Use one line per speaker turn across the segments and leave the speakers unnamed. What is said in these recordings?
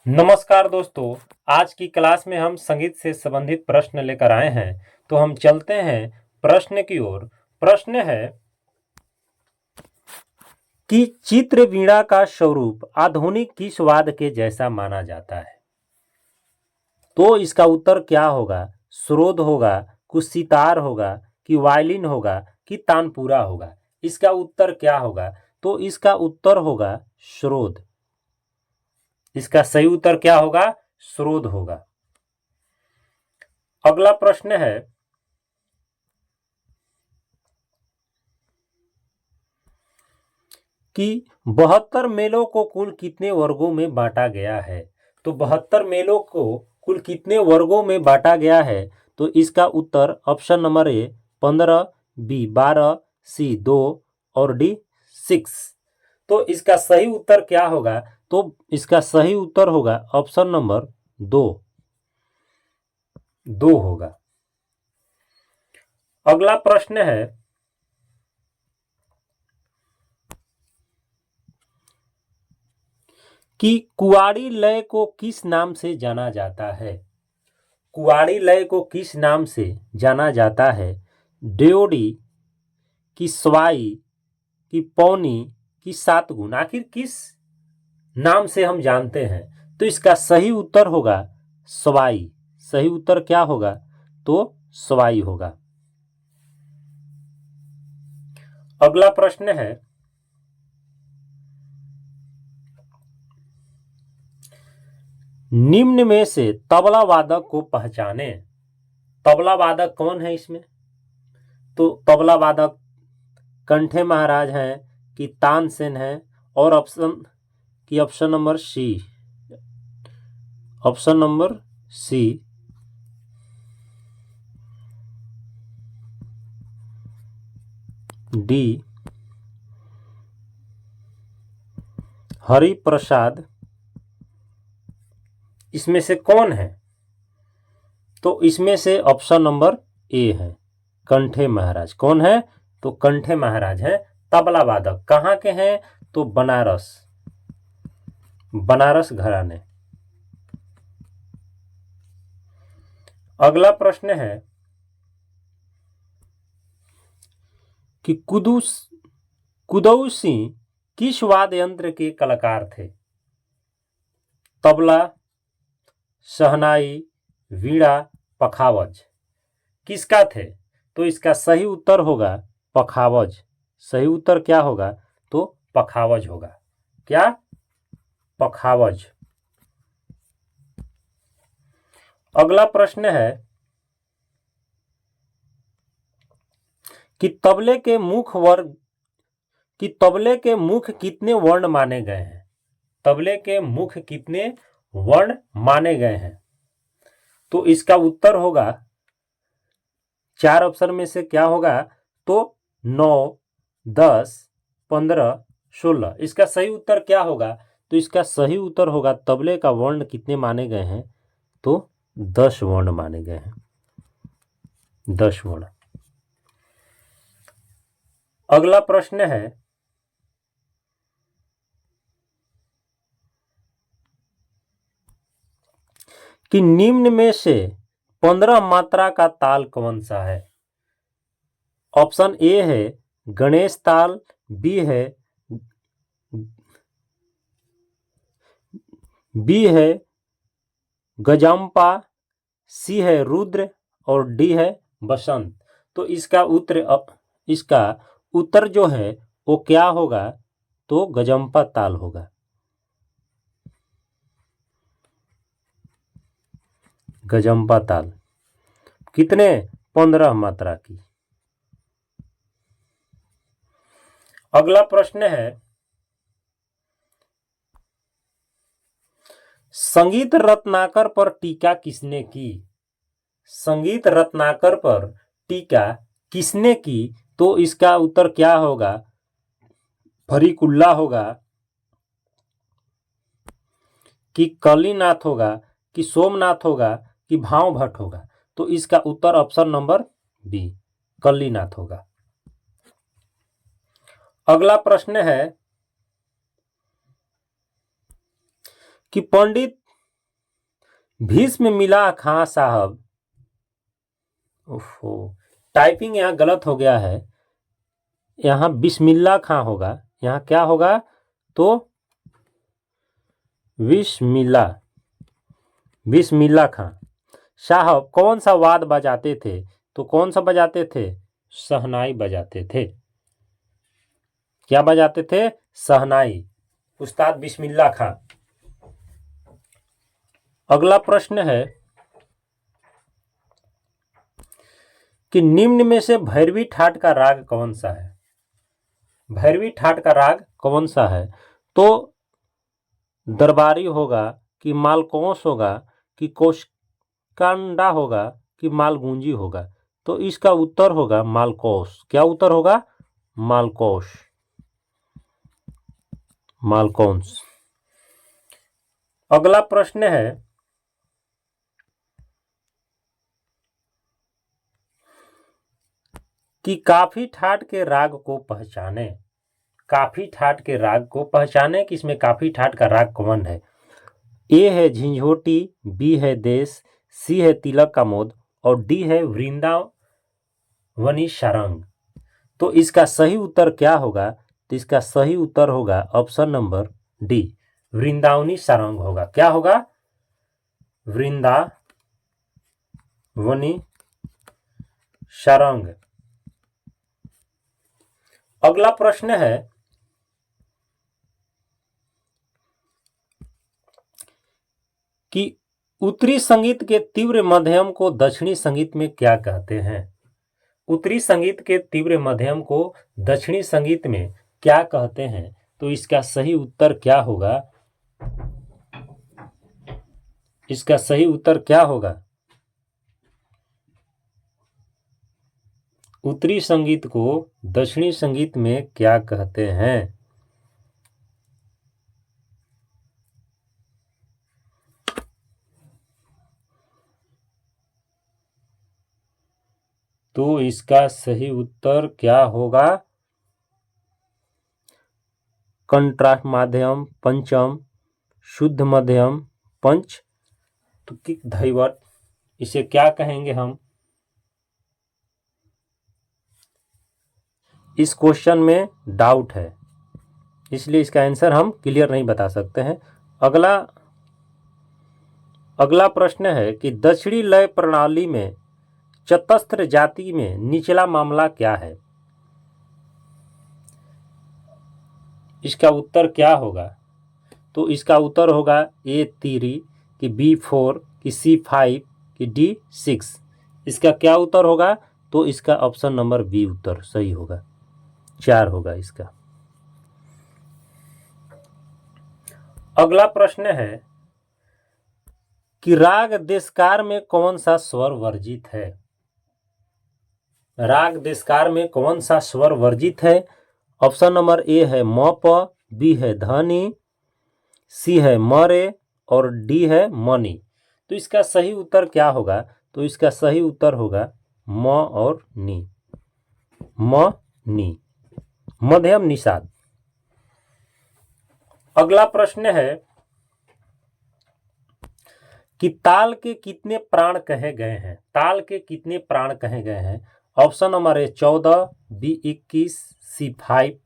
नमस्कार दोस्तों। आज की क्लास में हम संगीत से संबंधित प्रश्न लेकर आए हैं। तो हम चलते हैं प्रश्न की ओर। प्रश्न है कि चित्र वीणा का स्वरूप आधुनिक किस वाद्य के जैसा माना जाता है। तो इसका उत्तर क्या होगा? श्रोद होगा, कुछ सितार होगा, कि वायलिन होगा, कि तानपुरा होगा। इसका उत्तर क्या होगा? तो इसका उत्तर होगा श्रोद। इसका सही उत्तर क्या होगा? श्रोद होगा। अगला प्रश्न है कि 72 मेलों को कुल कितने वर्गों में बांटा गया है। तो 72 मेलों को कुल कितने वर्गों में बांटा गया है। तो इसका उत्तर ऑप्शन नंबर ए 15, बी 12, सी 2 और डी 6। तो इसका सही उत्तर क्या होगा? तो इसका सही उत्तर होगा ऑप्शन नंबर 2 होगा। अगला प्रश्न है कि कुआड़ी लय को किस नाम से जाना जाता है। कुआड़ी लय को किस नाम से जाना जाता है? ड्योडी, की स्वाई, की पौनी, की सात गुण। आखिर किस नाम से हम जानते हैं? तो इसका सही उत्तर होगा स्वाई। सही उत्तर क्या होगा? तो स्वाई होगा। अगला प्रश्न है निम्न में से तबला वादक को पहचाने। तबला वादक कौन है इसमें? तो तबला वादक कंठे महाराज हैं, कि तानसेन है, और option number C. Option number C D Hari Prasad. इसमें से कौन है? तो इसमें से ऑप्शन नंबर ए है, कंठे महाराज। कौन है? तो कंठे महाराज हैं तबला वादक। कहाँ के हैं? तो बनारस, बनारस घराने। अगला प्रश्न है कि कुदऊ सिंह किस वाद्य यंत्र के कलाकार थे। तबला, शहनाई, वीणा, पखावज। किसका थे? तो इसका सही उत्तर होगा पखावज। सही उत्तर क्या होगा? तो पखावज होगा। क्या? पखावज। अगला प्रश्न है कि तबले के मुख कितने वर्ण माने गए हैं। तबले के मुख कितने वर्ण माने गए हैं? तो इसका उत्तर होगा, चार ऑप्शन में से क्या होगा? तो 9, 10, 15, 16। इसका सही उत्तर क्या होगा? तो इसका सही उत्तर होगा तबले का वर्ण कितने माने गए हैं? तो 10 वर्ण माने गए हैं। 10 वर्ण। अगला प्रश्न है कि निम्न में से 15 मात्रा का ताल कौन सा है। ऑप्शन ए है गणेश ताल, बी है गजम्पा, सी है रुद्र और डी है बसंत। तो इसका उत्तर जो है वो क्या होगा? तो गजम्पा ताल होगा। गजम्पा ताल कितने? 15 मात्रा की। अगला प्रश्न है संगीत रत्नाकर पर टीका किसने की। संगीत रत्नाकर पर टीका किसने की? तो इसका उत्तर क्या होगा? फरीकुल्ला होगा, कि कलीनाथ होगा, कि सोमनाथ होगा, कि भाव भट्ट होगा। तो इसका उत्तर ऑप्शन नंबर बी कलीनाथ होगा। अगला प्रश्न है कि पंडित भीष्म मिला खां साहब। ओहो, टाइपिंग यहाँ गलत हो गया है, यहाँ बिस्मिल्ला खां होगा, यहाँ क्या होगा तो बिस्मिल्ला, बिस्मिल्ला खां साहब कौन सा वाद बजाते थे, तो कौन सा बजाते थे, शहनाई बजाते थे। क्या बजाते थे, शहनाई, उस्ताद बिस्मिल्ला खां। अगला प्रश्न है कि निम्न में से भैरवी ठाट का राग कौन सा है। भैरवी ठाट का राग कौन सा है, तो दरबारी होगा कि मालकोंस होगा कि कोशकांडा होगा कि मालगुंजी होगा, तो इसका उत्तर होगा मालकोस। क्या उत्तर होगा, मालकोस, मालकोंस। अगला प्रश्न है कि काफी ठाट के राग को पहचाने। काफी ठाट के राग को पहचाने कि इसमें काफी ठाट का राग कौन है। ए है झिंझोटी, बी है देश, सी है तिलक का मोद और डी है वृंदावनी सारंग। तो इसका सही उत्तर क्या होगा, तो इसका सही उत्तर होगा option number D, Vrindavani Sarang होगा। क्या होगा, वृंदावनी सारंग। अगला प्रश्न है कि उत्तरी संगीत के तीव्र मध्यम को दक्षिणी संगीत में क्या कहते हैं। उत्तरी संगीत के तीव्र मध्यम को दक्षिणी संगीत में क्या कहते हैं, तो इसका सही उत्तर क्या होगा, इसका सही उत्तर क्या होगा, उत्तरी संगीत को दक्षिणी संगीत में क्या कहते हैं। तो इसका सही उत्तर क्या होगा, कंट्रास्ट माध्यम, पंचम, शुद्ध मध्यम, पंच तुकिक धैवत, इसे क्या कहेंगे हम। इस क्वेश्चन में डाउट है, इसलिए इसका आंसर हम क्लियर नहीं बता सकते हैं। अगला प्रश्न है कि दक्षिणी लय प्रणाली में चतस्त्र जाति में निचला मामला क्या है। इसका उत्तर क्या होगा, तो इसका उत्तर होगा ए 3 कि B4 कि C5 कि D6। इसका क्या उत्तर होगा, तो इसका ऑप्शन नंबर बी उत्तर सही होगा, 4 होगा इसका। अगला प्रश्न है कि राग देशकार में कौन सा स्वर वर्जित है। राग देशकार में कौन सा स्वर वर्जित है। ऑप्शन नंबर ए है म प, बी है धनी, सी है मरे और डी है मनी। तो इसका सही उत्तर क्या होगा, तो इसका सही उत्तर होगा म और नी, म नी, मध्यम निषाद। अगला प्रश्न है कि ताल के कितने प्राण कहे गए हैं। ताल के कितने प्राण कहे गए हैं। ऑप्शन नंबर ए 14, बी 21, सी 5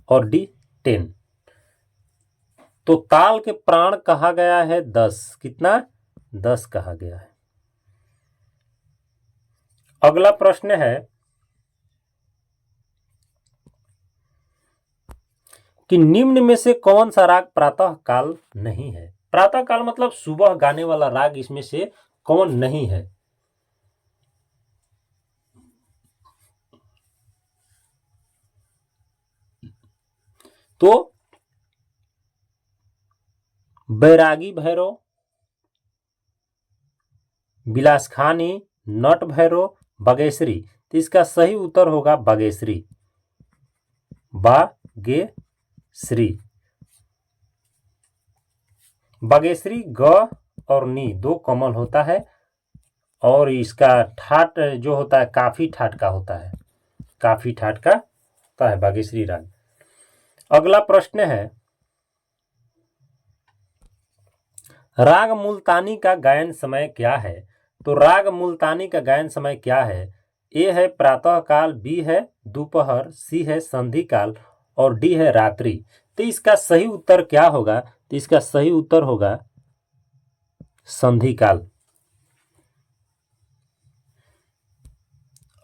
और डी 10। तो ताल के प्राण कहा गया है 10, कितना 10 कहा गया है। अगला प्रश्न है कि निम्न में से कौन सा राग प्रातः काल नहीं है। प्रातः काल मतलब सुबह गाने वाला राग इसमें से कौन नहीं है। तो बैरागी भैरव, बिलासखानी, नट भैरव, बागेश्वरी। तो इसका सही उत्तर होगा बागेश्वरी, बागेश्वरी। बागेश्वरी ग और नी 2 कॉमन होता है और इसका ठाट जो होता है काफी ठाट का होता है, काफी ठाट का होता है बागेश्वरी राग। अगला प्रश्न है राग मुल्तानी का गायन समय क्या है? तो राग मुल्तानी का गायन समय क्या है? ए है प्रातः काल, बी है दोपहर, सी है संधि काल और डी है रात्रि। तो इसका सही उत्तर क्या होगा? तो इसका सही उत्तर होगा संधि काल।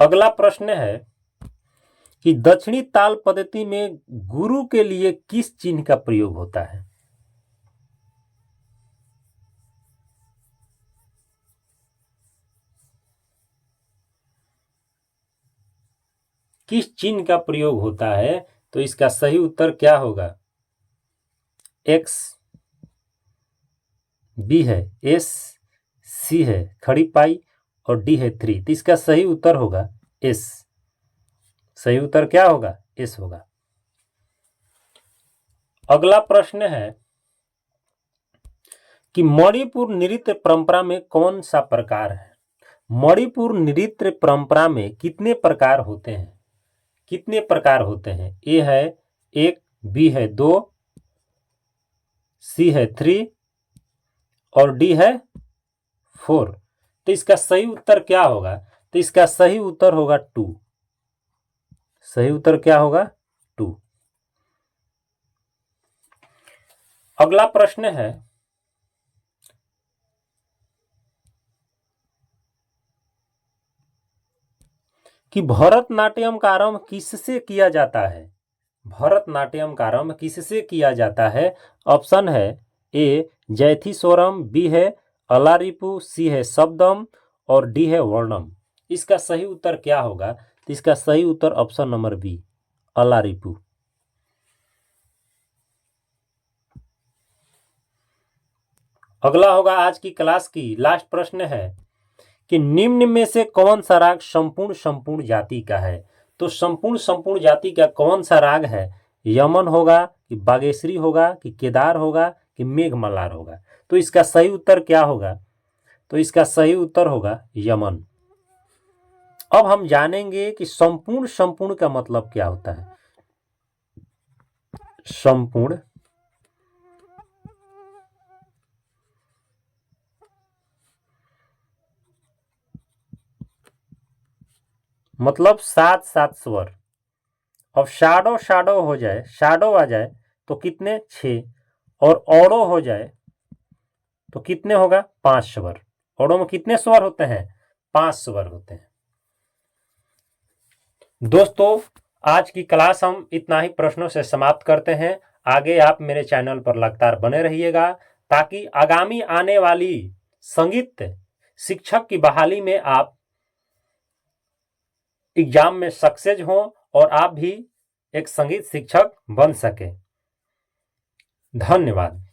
अगला प्रश्न है कि दक्षिणी ताल पद्धति में गुरु के लिए किस चिन्ह का प्रयोग होता है? किस चिन्ह का प्रयोग होता है? तो इसका सही उत्तर क्या होगा? एक्स, बी है एस, सी है खड़ी पाई और डी है 3। तो इसका सही उत्तर होगा एस। सही उत्तर क्या होगा? एस होगा। अगला प्रश्न है कि मणिपुर नृत्य परंपरा में कौन सा प्रकार है? मणिपुर नृत्य परंपरा में कितने प्रकार होते हैं? कितने प्रकार होते हैं? ए है 1, बी है 2, सी है 3 और डी है 4। तो इसका सही उत्तर क्या होगा? तो इसका सही उत्तर होगा 2। सही उत्तर क्या होगा? 2। अगला प्रश्न है कि भरतनाट्यम का आरंभ किससे किया जाता है? भरतनाट्यम का आरंभ किससे किया जाता है? ऑप्शन है ए जैथीस्वरम, बी है अलारिपु, सी है शब्दम और डी है वर्णम। इसका सही उत्तर क्या होगा? तो इसका सही उत्तर ऑप्शन नंबर बी अलारिपु। अगला होगा आज की क्लास की लास्ट प्रश्न है कि निम्न में से कौन सा राग संपूर्ण संपूर्ण जाति का है? तो संपूर्ण संपूर्ण जाति का कौन सा राग है? यमन होगा कि बागेश्वरी होगा कि केदार होगा कि मेघमल्लार होगा? तो इसका सही उत्तर क्या होगा? तो इसका सही उत्तर होगा यमन। अब हम जानेंगे कि संपूर्ण संपूर्ण का मतलब क्या होता है। संपूर्ण मतलब 7 स्वर। अब शाडो शाडो हो जाए, शाडो आ जाए तो कितने? 6। और औड़ो हो जाए तो कितने होगा? 5 स्वर। औड़ो में कितने स्वर होते हैं? 5 स्वर होते हैं। दोस्तों आज की क्लास हम इतना ही प्रश्नों से समाप्त करते हैं। आगे आप मेरे चैनल पर लगातार बने रहिएगा ताकि आगामी आने वाली संगीत शिक्षक की बहाली में आप एग्जाम में सक्सेस हों और आप भी एक संगीत शिक्षक बन सके। धन्यवाद।